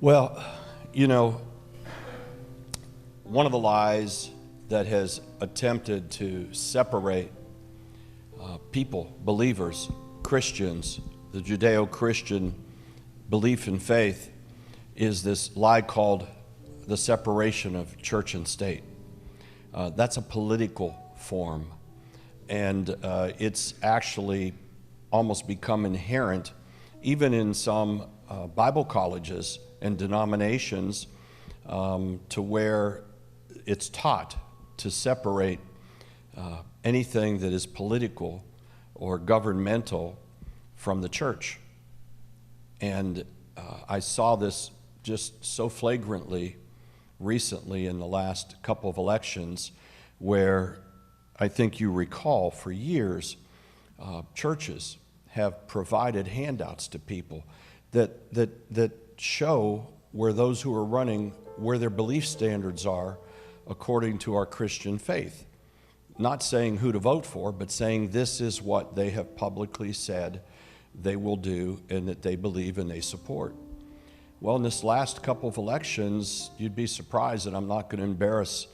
Well, you know, one of the lies that has attempted to separate people, believers, Christians, the Judeo-Christian belief and faith is this lie called the separation of church and state. That's a political form, and it's actually almost become inherent even in some Bible colleges and denominations to where it's taught to separate anything that is political or governmental from the church. And I saw this just so flagrantly recently in the last couple of elections, where I think you recall for years churches have provided handouts to people that show where those who are running, where their belief standards are according to our Christian faith. Not saying who to vote for, but saying this is what they have publicly said they will do and that they believe and they support. Well, in this last couple of elections, you'd be surprised, and I'm not going to embarrass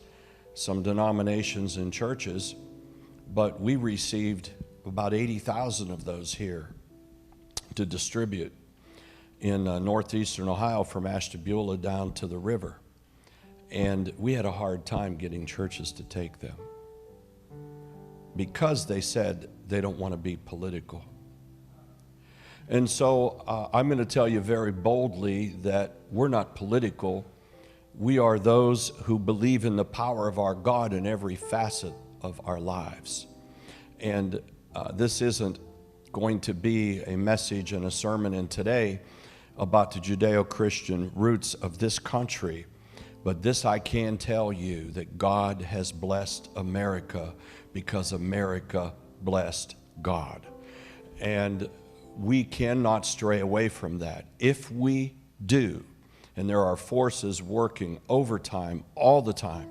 some denominations and churches, but we received about 80,000 of those here to distribute in northeastern Ohio from Ashtabula down to the river. And we had a hard time getting churches to take them because they said they don't want to be political. And so I'm going to tell you very boldly that we're not political. We are those who believe in the power of our God in every facet of our lives. And this isn't going to be a message and a sermon in today about the Judeo-Christian roots of this country. But this I can tell you, that God has blessed America because America blessed God. And we cannot stray away from that. If we do, and there are forces working overtime all the time,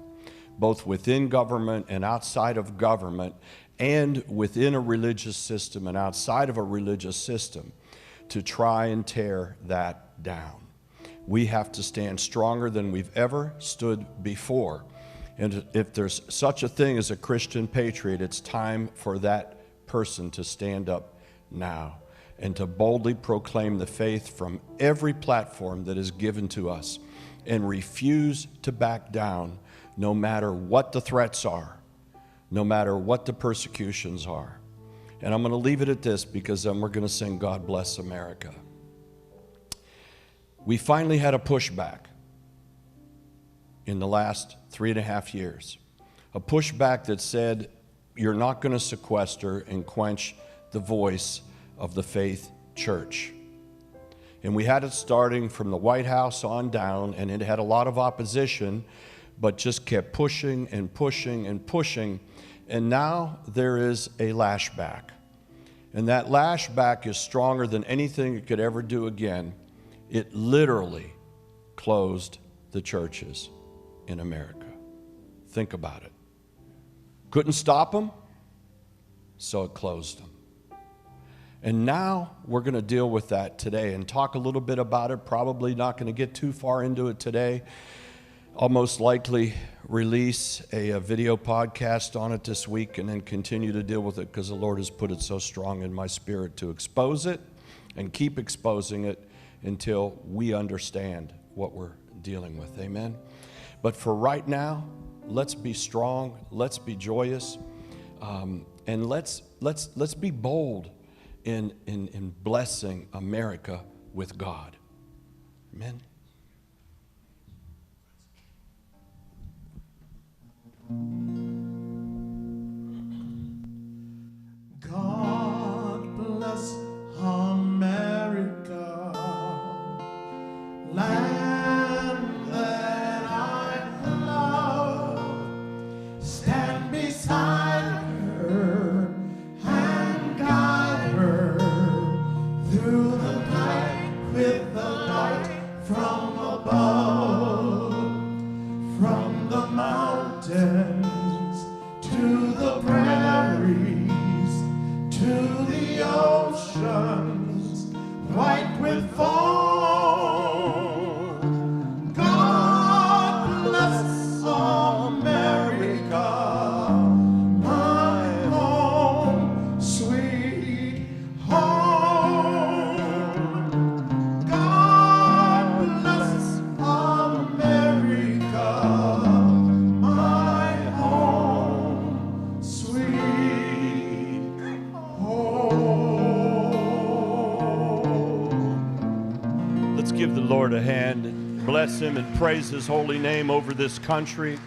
both within government and outside of government, and within a religious system and outside of a religious system, to try and tear that down. We have to stand stronger than we've ever stood before. And if there's such a thing as a Christian patriot, it's time for that person to stand up now and to boldly proclaim the faith from every platform that is given to us and refuse to back down no matter what the threats are, no matter what the persecutions are. And I'm going to leave it at this, because then we're going to sing God Bless America. We finally had a pushback in the last 3.5 years. A pushback that said, you're not going to sequester and quench the voice of the faith church. And we had it starting from the White House on down, and it had a lot of opposition, but just kept pushing and pushing and pushing. And now there is a lashback. And that lashback is stronger than anything it could ever do again. It literally closed the churches in America. Think about it. Couldn't stop them, so it closed them. And now we're going to deal with that today and talk a little bit about it. Probably not going to get too far into it today. I'll most likely release a video podcast on it this week and then continue to deal with it, because the Lord has put it so strong in my spirit to expose it and keep exposing it until we understand what we're dealing with. Amen. But for right now, let's be strong, let's be joyous, and let's be bold in blessing America with God. Amen. God bless America, land that I love. Stand beside her and guide her through the night with the light from above, from the mountains to the prairies, to the oceans white with foam. give the Lord a hand and bless him and praise his holy name over this country.